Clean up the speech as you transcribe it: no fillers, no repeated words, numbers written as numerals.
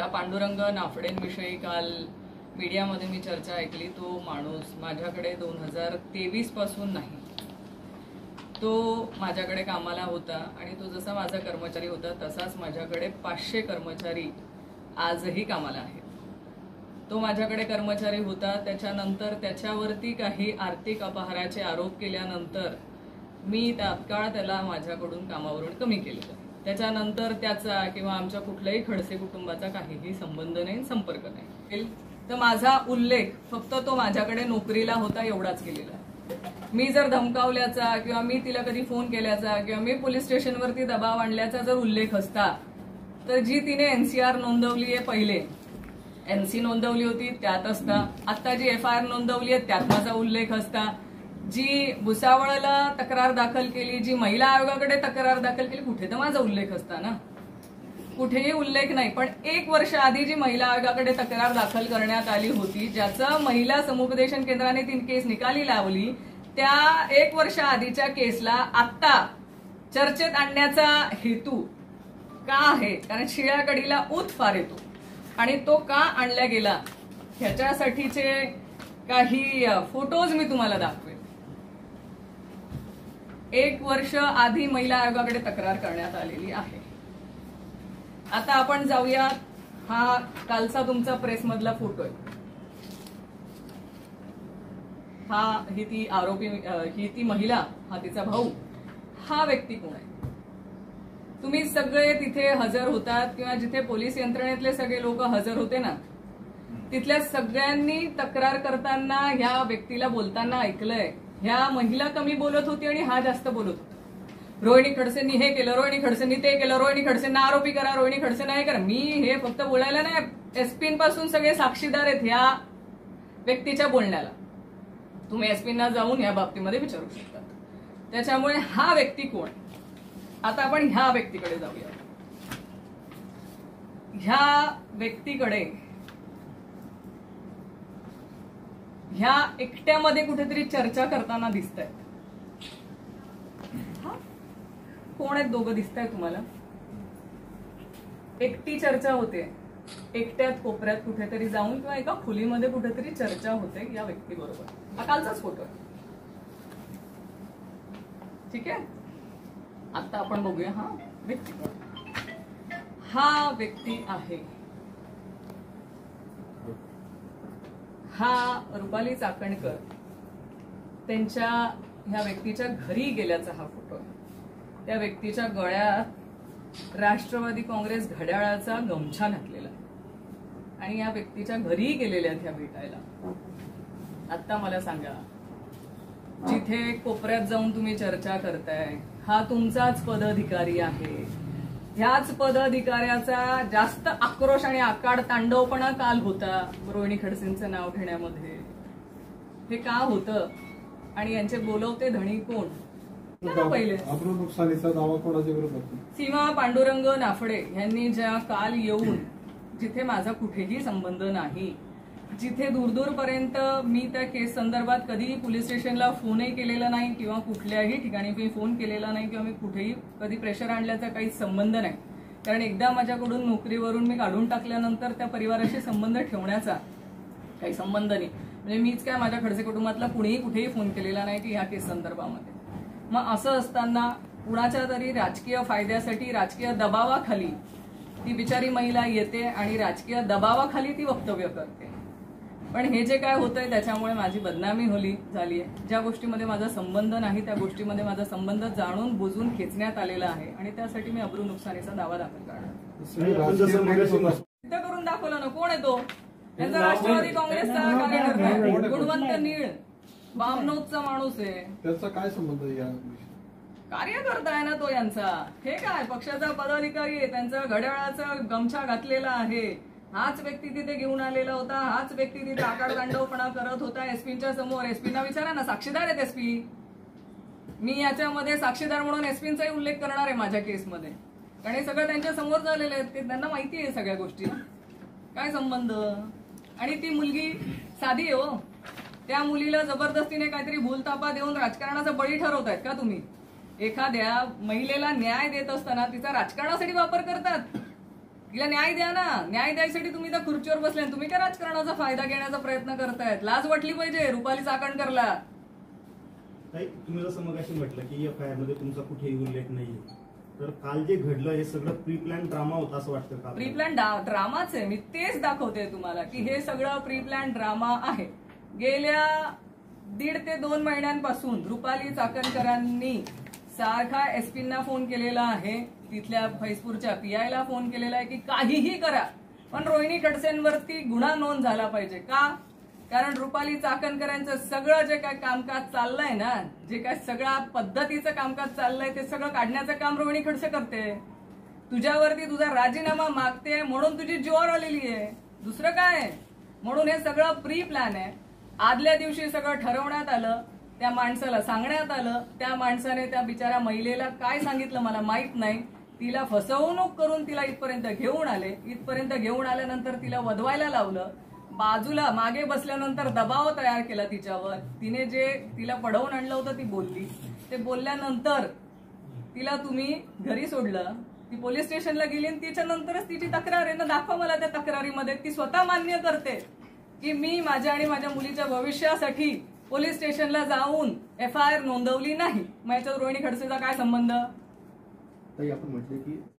ज्या पांडुरंग नाफडेंविषयी काल मीडियामध्ये मी चर्चा ऐकली, तो माणूस माझ्याकडे 2023 पासून नाही, तो माझ्याकडे कामाला होता आणि तो जसा माझा कर्मचारी होता तसाच माझ्याकडे 500 कर्मचारी आजही कामाला आहेत. तो माझ्याकडे कर्मचारी होता. त्याच्यानंतर त्याच्यावरती काही आर्थिक अपहाराचे आरोप केल्यानंतर मी तात्काळ त्याला माझ्याकडून कामावरून कमी केलेलं. त्याच्यानंतर त्याचा किंवा आमच्या कुठल्याही खडसे कुटुंबाचा काहीही संबंध नाही, संपर्क नाही. तर माझा उल्लेख फक्त तो माझ्याकडे नोकरीला होता एवढाच केलेला. मी जर धमकावल्याचा किंवा मी तिला कधी फोन केल्याचा किंवा मी पोलीस स्टेशनवरती दबाव आणल्याचा जर उल्लेख असता तर जी तिने NCR नोंदवली आहे, पहिले NC नोंदवली होती त्यात असता, आता जी FIR नोंदवली आहे त्यात माझा उल्लेख असता, जी भुसावळला तक्रार दाखल केली, जी महिला आयोगाकडे तक्रार दाखल केली, कुठे तर माझा उल्लेख असता ना. कुठेही उल्लेख नाही. पण 1 वर्ष आधी जी महिला आयोगाकडे तक्रार दाखल करण्यात आली होती, ज्याचं महिला समुपदेशन केंद्राने ती केस निकाली लावली, त्या 1 वर्ष आधीच्या केसला आता चर्चेत आणण्याचा हेतू का आहे? कारण शिळ्या कढीला ऊत फार येतो आणि तो का आणला गेला ह्याच्यासाठीचे काही फोटोज मी तुम्हाला दाखवेन. 1 वर्ष आधी महिला आयोगाकडे तक्रार करण्यात आलेली आहे. आता आपण जाऊया. हा कालचा तुमचा प्रेसमधला फोटो आहे. ही ती आरोपी, ही ती महिला, हा तिचा भाऊ. हा व्यक्ती कोण आहे? तुम्ही सगळे तिथे हजर होतात किंवा जिथे पोलीस यंत्रणेतले सगळे लोक हजर होते ना, तिथल्या सगळ्यांनी तक्रार करताना ह्या व्यक्तीला बोलताना ऐकलंय. ह्या महिला कमी बोलत होती आणि हा जास्त बोलत होता. रोहिणी खडसेंनी हे केलं, रोहिणी खडसेंनी ते केलं, रोहिणी खडसेंना आरोपी करा, रोहिणी खडसेंना हे करा. मी हे फक्त बोलायला नाही, SP-पासून सगळे साक्षीदार आहेत ह्या व्यक्तीच्या बोलण्याला. तुम्ही SP-ना जाऊन या बाबतीमध्ये विचारू शकता. त्याच्यामुळे हा व्यक्ती कोण? आता आपण ह्या व्यक्तीकडे जाऊया. ह्या व्यक्तीकडे ह्या एकट्यामध्ये कुठेतरी चर्चा करताना दिसत आहेत. कोण आहेत? दोघं दिसत आहेत तुम्हाला? एकटी चर्चा होते, एकट्यात कोपऱ्यात कुठेतरी जाऊन किंवा एका खोलीमध्ये कुठेतरी चर्चा होते या व्यक्तीबरोबर. हा कालचाच फोटो आहे. ठीक आहे. आता आपण बघूया हा व्यक्ती कोण. हा व्यक्ती आहे, हा रुपाली चाकणकर. त्यांच्या ह्या व्यक्तीच्या घरी गेल्याचा हा फोटो आहे. त्या व्यक्तीच्या गळ्यात राष्ट्रवादी काँग्रेस घड्याळाचा गमछा घातलेला आणि या व्यक्तीच्या घरी गेलेल्या त्या भेटायला. आता मला सांगा, जिथे कोपऱ्यात जाऊन तुम्ही चर्चा करताय हा तुमचाच पदाधिकारी आहे. ह्याच पदाधिकाऱ्याचा जास्त आक्रोश आणि आकाड तांडवपणा काल होता रोहिणी खडसेंचं नाव घेण्यामध्ये. हे का होतं आणि यांचे बोलवते धणी कोण? पहिले नुकसानीचा दावा कोणाच्या विरोधात? सीमा पांडुरंग नाफडे यांनी ज्या काल येऊन, जिथे माझा कुठेही संबंध नाही, जिथे दूरदूरपर्यंत मी त्या केस संदर्भात कधीही पोलीस स्टेशनला फोनही केलेला नाही किंवा कुठल्याही ठिकाणी मी फोन केलेला नाही किंवा मी कुठेही कधी प्रेशर आणल्याचा काही संबंध नाही. कारण एकदा माझ्याकडून नोकरीवरून मी काढून टाकल्यानंतर त्या परिवाराशी संबंध ठेवण्याचा काही संबंध नाही. म्हणजे मीच काय माझ्या खडसे कुटुंबातला कुणीही कुठेही फोन केलेला नाही की ह्या केस संदर्भामध्ये. मग असं असताना कुणाच्या तरी राजकीय फायद्यासाठी, राजकीय दबावाखाली ती बिचारी महिला येते आणि राजकीय दबावाखाली ती वक्तव्य करते. पण हे जे काय होतंय त्याच्यामुळे माझी बदनामी झाली आहे. ज्या गोष्टीमध्ये माझा संबंध नाही त्या गोष्टीमध्ये माझा संबंध जाणून बुजून खेचण्यात आलेला आहे आणि त्यासाठी मी अब्रू नुकसानीचा दावा दाखल करणार. सिद्ध करून दाखवलं ना. कोण आहे तो? त्यांचा राष्ट्रवादी काँग्रेसचा कार्यकर्ता आहे, गुणवंत नीळ, बामनोदचा माणूस आहे. त्याचा काय संबंध आहे? कार्यकर्ता आहे ना तो यांचा. हे काय पक्षाचा पदाधिकारी आहे, त्यांचा घड्याळाचा गमछा घातलेला आहे. हाच व्यक्ती तिथे घेऊन आलेला होता, हाच व्यक्ती तिथे आकाड तांडवपणा करत होता SP-च्या समोर. SP-ना विचारा ना, साक्षीदार आहेत SP. मी याच्यामध्ये साक्षीदार म्हणून SP-चाही उल्लेख करणार आहे माझ्या केसमध्ये, कारण हे सगळं त्यांच्या समोर झालेलं आहे. ते त्यांना माहिती आहे सगळ्या गोष्टी. काय संबंध? आणि ती मुलगी साधी आहे हो. त्या मुलीला जबरदस्तीने काहीतरी भूलतापा देऊन राजकारणाचा बळी ठरवतायत का तुम्ही? एखाद्या महिलेला न्याय देत असताना तिचा राजकारणासाठी वापर करतात. तिला न्याय द्या ना. न्याय द्यायसाठी तुम्ही त्या खुर्चीवर बसले, तुम्ही काय राजकारणाचा फायदा घेण्याचा प्रयत्न करतायत? लाज वाटली पाहिजे रुपाली चाकणकरला. तुम्ही जसं मगाशी म्हटलं की एफआयआर मध्ये तुमचा कुठेही उल्लेख नाहीये, तर काल जे घडलं हे सगळं प्री प्लॅन ड्रामा होता असं वाटतं का? प्री प्लॅन ड्रामाच आहे. मी तेच दाखवते तुम्हाला की हे सगळं प्री प्लॅन ड्रामा आहे. गेल्या 1.5 ते 2 महिन्यांपासून रुपाली चाकणकरांनी सारखा एसपींना फोन केलेला आहे, तिथल्या फैजपूरच्या पीआयला फोन केलेला आहे की काहीही करा पण रोहिणी खडसेंवरती गुन्हा नोंद झाला पाहिजे. का? कारण रुपाली चाकणकरांचं सगळं जे काय कामकाज चाललंय ना, जे काय सगळ्या पद्धतीचं कामकाज चाललंय ते सगळं काढण्याचं काम रोहिणी खडसे करते. तुझ्यावरती तुझा राजीनामा मागते म्हणून तुझी जोर आलेली आहे, दुसरं काय. म्हणून हे सगळं प्री प्लॅन आहे. आदल्या दिवशी सगळं ठरवण्यात आलं, त्या माणसाला सांगण्यात आलं, त्या माणसाने त्या बिचाऱ्या महिलेला काय सांगितलं मला माहित नाही, तिला फसवणूक करून तिला इथपर्यंत घेऊन आले. इथपर्यंत घेऊन आल्यानंतर तिला वधवायला लावलं, बाजूला मागे बसल्यानंतर दबाव तयार केला तिच्यावर. तिने जे तिला पडवून आणलं होतं ती बोलली, ते बोलल्यानंतर तिला तुम्ही घरी सोडलं, ती पोलीस स्टेशनला गेली आणि त्याच्यानंतरच तिची तक्रार आहे ना, दाखवा मला त्या तक्रारीमध्ये. ती स्वतः मान्य करते की मी माझ्या आणि माझ्या मुलीच्या भविष्यासाठी पोलीस स्टेशनला जाऊन एफआयआर नोंदवली नाही. मग याच्यात रोहिणी खडसेचा काय संबंध? ताई, आपण म्हटले की